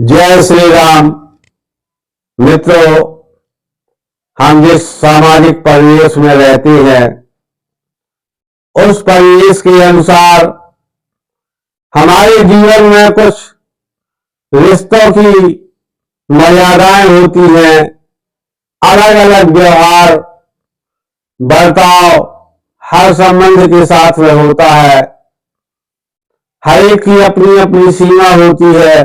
जय श्री राम। मित्रों, हम जिस सामाजिक परिवेश में रहते हैं उस परिवेश के अनुसार हमारे जीवन में कुछ रिश्तों की मर्यादाएं होती हैं। अलग अलग व्यवहार बर्ताव हर संबंध के साथ में होता है। हर एक की अपनी अपनी सीमा होती है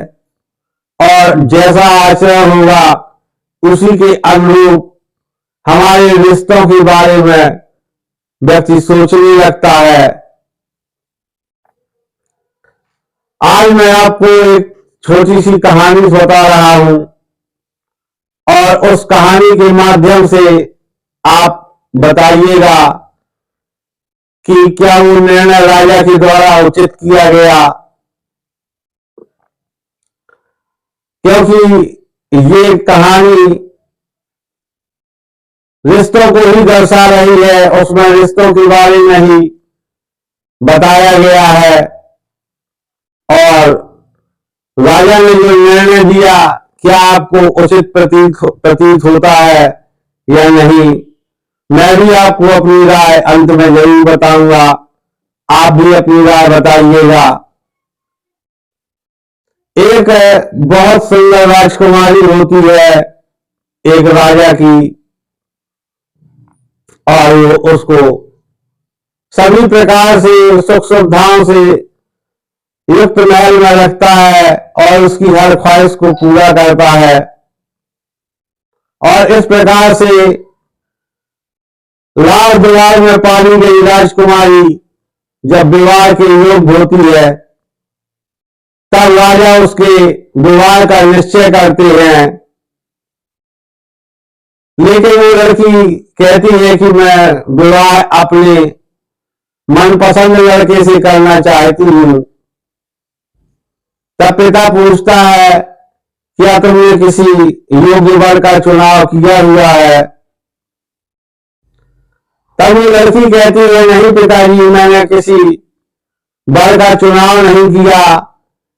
और जैसा आचरण होगा उसी के अनुरूप हमारे रिश्तों के बारे में व्यक्ति सोचने लगता है। आज मैं आपको एक छोटी सी कहानी बता रहा हूं और उस कहानी के माध्यम से आप बताइएगा कि क्या वो निर्णय राजा के द्वारा उचित किया गया, क्योंकि ये कहानी रिश्तों को ही दर्शा रही है। उसमें रिश्तों के बारे में ही बताया गया है और राजा ने जो निर्णय दिया क्या आपको उचित प्रतीत होता है या नहीं, मैं भी आपको अपनी राय अंत में जरूर बताऊंगा। आप भी अपनी राय बताइएगा। एक बहुत सुंदर राजकुमारी होती है एक राजा की और वो उसको सभी प्रकार से सुख सुविधाओं से युक्त महल में रखता है और उसकी हर ख्वाहिश को पूरा करता है। और इस प्रकार से लाड़ दुलार में पाली गई राजकुमारी जब विवाह के योग्य होती है तब राजा उसके विवाह का निश्चय करते हैं। लेकिन वो लड़की कहती है कि मैं विवाह अपने मनपसंद लड़के से करना चाहती हूं। तब पिता पूछता है क्या तुमने किसी योग्य वर का चुनाव किया हुआ है? तब वो लड़की कहती है नहीं पिताजी, मैंने किसी वर का चुनाव नहीं किया,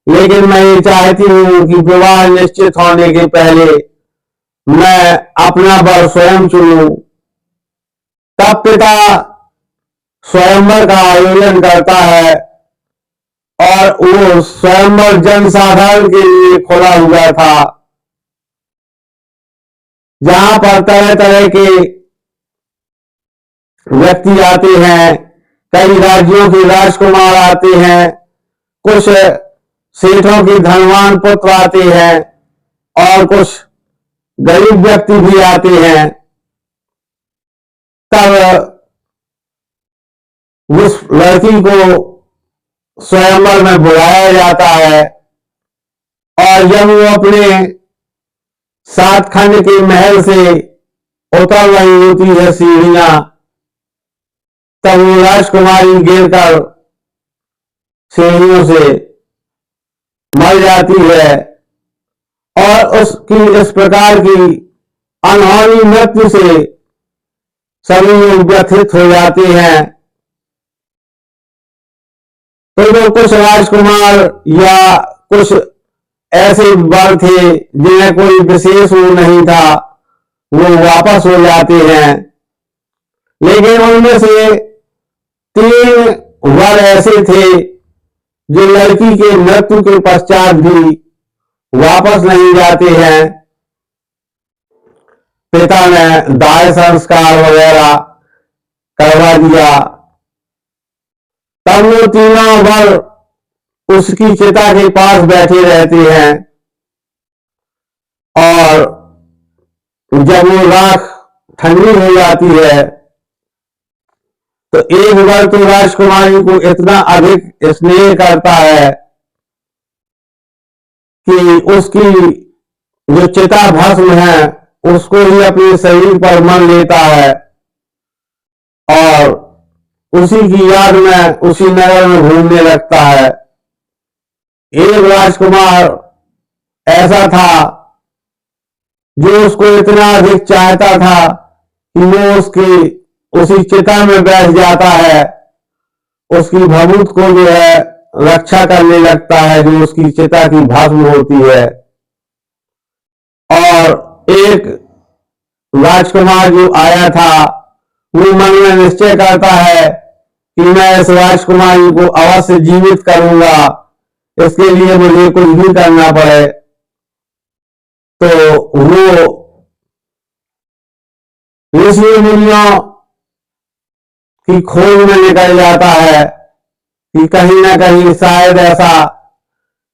लेकिन मैं ये चाहती हूं कि विवाह निश्चित होने के पहले मैं अपना वर स्वयं चुनूं। तब पिता स्वयंवर का आयोजन करता है और वो स्वयंवर जनसाधारण के लिए खुला हुआ था, जहां पर तरह तरह के व्यक्ति आते हैं। कई राज्यों के राजकुमार आते हैं, कुछ सेठों के धनवान पुत्र आते हैं और कुछ गरीब व्यक्ति भी आते हैं। तब उस लड़की को स्वयंवर में बुलाया जाता है और जब वो अपने 7 खंड के महल से उतर रही होती है सीढ़ियां, तब वो राजकुमारी गिरकर सीढ़ियों से मर जाती है और उसकी इस प्रकार की अनहोनी मृत्यु से सभी लोग व्यथित हो जाते हैं। तो जो कुछ राजकुमार या कुछ ऐसे वर थे जिन्हें कोई विशेष वो नहीं था, वो वापस हो जाते हैं। लेकिन उनमें से 3 वर ऐसे थे जो लड़की के मृत्यु के पश्चात भी वापस नहीं जाते हैं। पिता ने दाह संस्कार वगैरह करवा दिया। तब वो तीनों वर उसकी चिता के पास बैठे रहते हैं और जब वो राख ठंडी हो जाती है तो एक वर तो राजकुमारी को इतना अधिक स्नेह करता है कि उसकी जो चिता भस्म है उसको ही अपने शरीर पर मन लेता है और उसी की याद में उसी नगर में घूमने लगता है। एक राजकुमार ऐसा था जो उसको इतना अधिक चाहता था कि वो उसी चिता में बैठ जाता है, उसकी भभूत को जो है रक्षा करने लगता है जो उसकी चिता की भस्म होती है। और एक राजकुमार जो आया था वो मन में निश्चय करता है कि मैं इस राजकुमारी को अवश्य जीवित करूंगा, इसके लिए मुझे कुछ भी करना पड़े। तो वो ऋषि मुनियों की खोज में निकल जाता है कि कहीं ना कहीं शायद ऐसा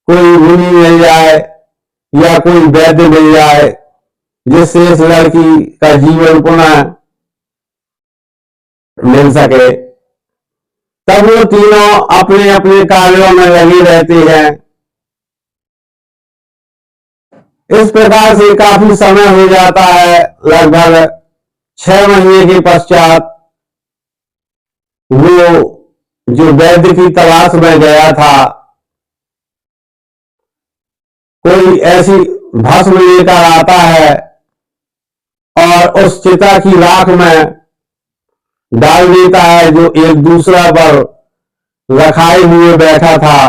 कोई मुनि मिल जाए या कोई वैद्य मिल जाए जिससे इस लड़की का जीवन पुनः मिल सके। तब वो तीनों अपने अपने कार्यों में लगे रहते हैं। इस प्रकार से काफी समय हो जाता है। लगभग 6 महीने के पश्चात वो जो वैद्य की तलाश में गया था कोई ऐसी भस्म लेकर आता है और उस चिता की राख में डाल देता है जो एक दूसरा पर रखाए हुए बैठा था,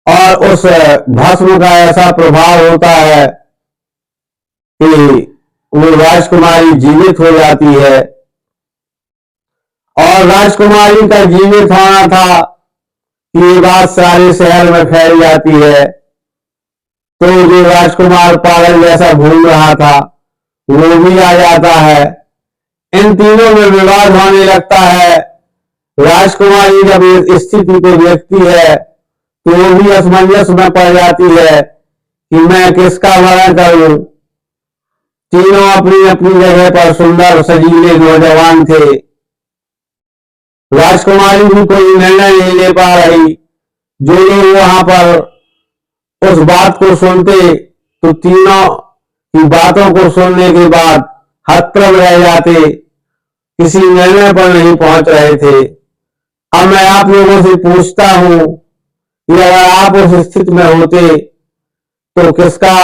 और उस भस्म का ऐसा प्रभाव होता है कि वो राजकुमारी जीवित हो जाती है। और राजकुमारी का जीवित होना था कि ये बात सारे शहर में फैल जाती है। तो जो राजकुमार पागल जैसा घूम रहा था वो भी आ जाता है। इन तीनों में विवाद होने लगता है। राजकुमारी जब इस स्थिति को देखती है तो वो भी असमंजस में पड़ जाती है कि मैं किसका वरण करूं। तीनों अपनी अपनी जगह पर सुंदर सजीले नौजवान थे। राजकुमारी भी कोई निर्णय नहीं ले पा रही। जो लोग वहां पर उस बात को सुनते तो तीनों की बातों को सुनने के बाद हतप्रभ रह जाते, किसी निर्णय पर नहीं पहुंच रहे थे। अब मैं आप लोगों से पूछता हूं कि अगर आप उस स्थिति में होते तो किसका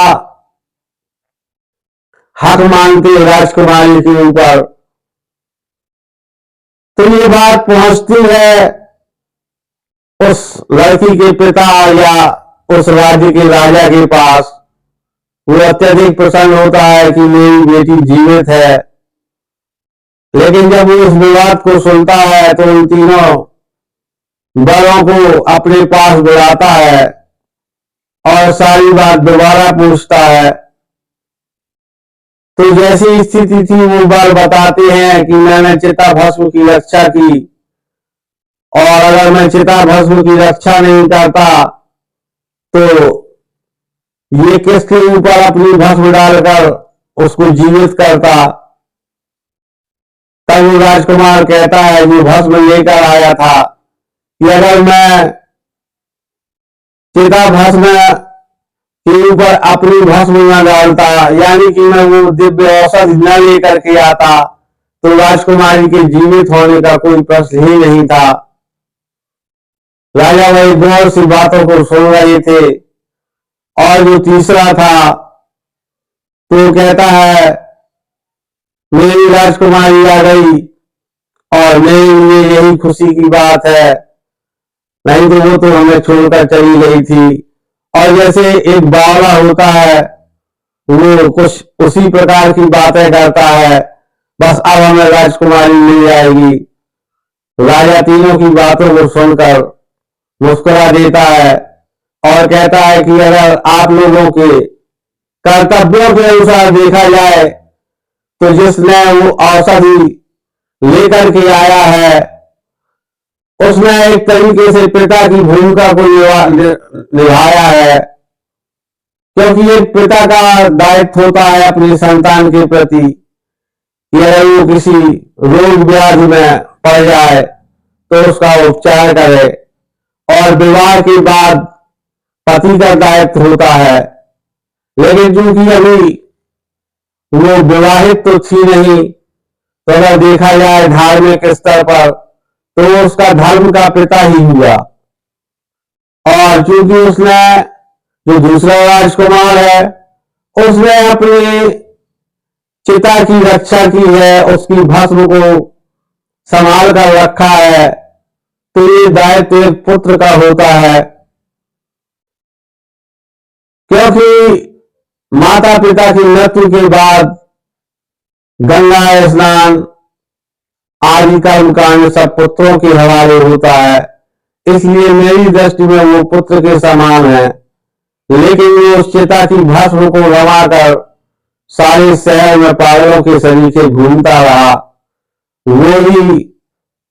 हक मानते राजकुमारी के ऊपर। तो ये बात पहुंचती है उस लड़की के पिता या उस राज्य के राजा के पास। वो अत्यधिक प्रसन्न होता है कि मेरी बेटी जीवित है। लेकिन जब वो इस विवाद को सुनता है तो उन तीनों बड़ों को अपने पास बुलाता है और सारी बात दोबारा पूछता है। तो जैसी स्थिति थी वो बार बताते हैं कि मैंने चिता भस्म की रक्षा की, और अगर मैं चिता भस्म की रक्षा नहीं करता तो ये किसके ऊपर अपनी भस्म डालकर उसको जीवित करता। तब वो राजकुमार कहता है जो भस्म लेकर आया था कि अगर मैं चिता भस्म के ऊपर अपनी भस्म न डालता, यानी कि मैं वो दिव्य औषधि न लेकर के आता, तो राजकुमारी के जीवित होने का कोई प्रश्न ही नहीं था। राजा वही गौर सी बातों को सुन रहे थे। और जो तीसरा था तो कहता है मेरी राजकुमारी आ गई और मेरे लिए यही खुशी की बात है, नहीं तो वो तो हमें छोड़कर चली गई थी। और जैसे एक बावला होता है वो कुछ उसी प्रकार की बातें करता है, बस अब हमें राजकुमारी मिल जाएगी। राजा तीनों की बातों को सुनकर मुस्कुरा देता है और कहता है कि अगर आप लोगों के कर्तव्यों के अनुसार देखा जाए तो जिसने वो औषधि लेकर के आया है उसने एक तरीके से पिता की भूमिका को निभाया है, क्योंकि एक पिता का दायित्व होता है अपनी संतान के प्रति कि अगर वो किसी रोग व्याधि में पड़ जाए तो उसका उपचार करे। और विवाह के बाद पति का दायित्व होता है। लेकिन चूंकि अभी वो विवाहित तो थी नहीं, तो अगर देखा जाए धार्मिक स्तर पर तो उसका धर्म का पिता ही हुआ। और चूंकि उसने जो दूसरा राजकुमार है उसने अपनी चिता की रक्षा की है, उसकी भस्म को संभाल कर रखा है, तो ये दायित्व एक पुत्र का होता है क्योंकि माता पिता की मृत्यु के बाद गंगा स्नान आदि कर्म कांड सब पुत्रों के हवाले होता है, इसलिए मेरी दृष्टि में वो पुत्र के समान है। लेकिन वो उस चिता की भस्म को रमाकर सारे शहर में पागलों के सरीखे घूमता रहा। वो ही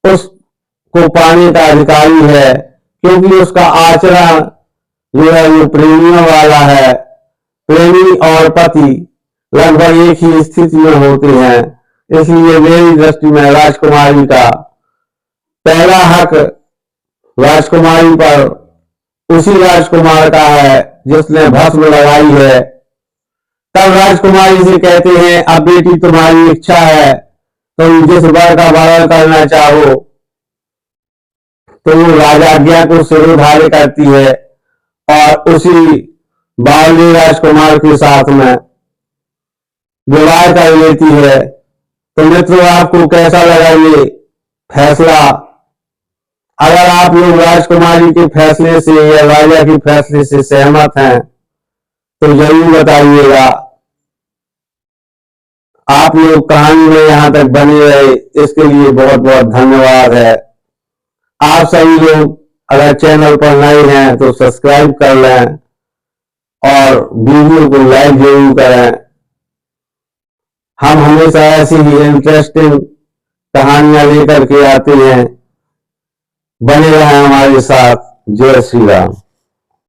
उसको पाने का अधिकारी है, क्योंकि उसका आचरण जो है वो प्रेमियों वाला है। प्रेमी और पति लगभग एक ही स्थिति में होते हैं, इसलिए मेरी दृष्टि में राजकुमारी का पहला हक राजकुमारी पर उसी राजकुमार का है जिसने भस्म लगाई है। तब राजकुमारी से कहते हैं, अब बेटी तुम्हारी इच्छा है, तुम जिस वर का वरण करना चाहो। तो वो राजाज्ञा को सिरोधार्य करती है और उसी बावली राजकुमार के साथ में विवाह कर लेती है। तो मित्रों, आपको कैसा लगा ये फैसला? अगर आप लोग राजकुमारी के फैसले से या राजा के फैसले से सहमत हैं तो जरूर बताइएगा। आप लोग कहानी में यहां तक बने रहे, इसके लिए बहुत बहुत धन्यवाद है। आप सभी लोग अगर चैनल पर नए हैं तो सब्सक्राइब कर लें और वीडियो को लाइक जरूर करें। हम हमेशा ऐसी ही इंटरेस्टिंग कहानियां लेकर के आते हैं। बने रहें हमारे साथ। जय श्री राम।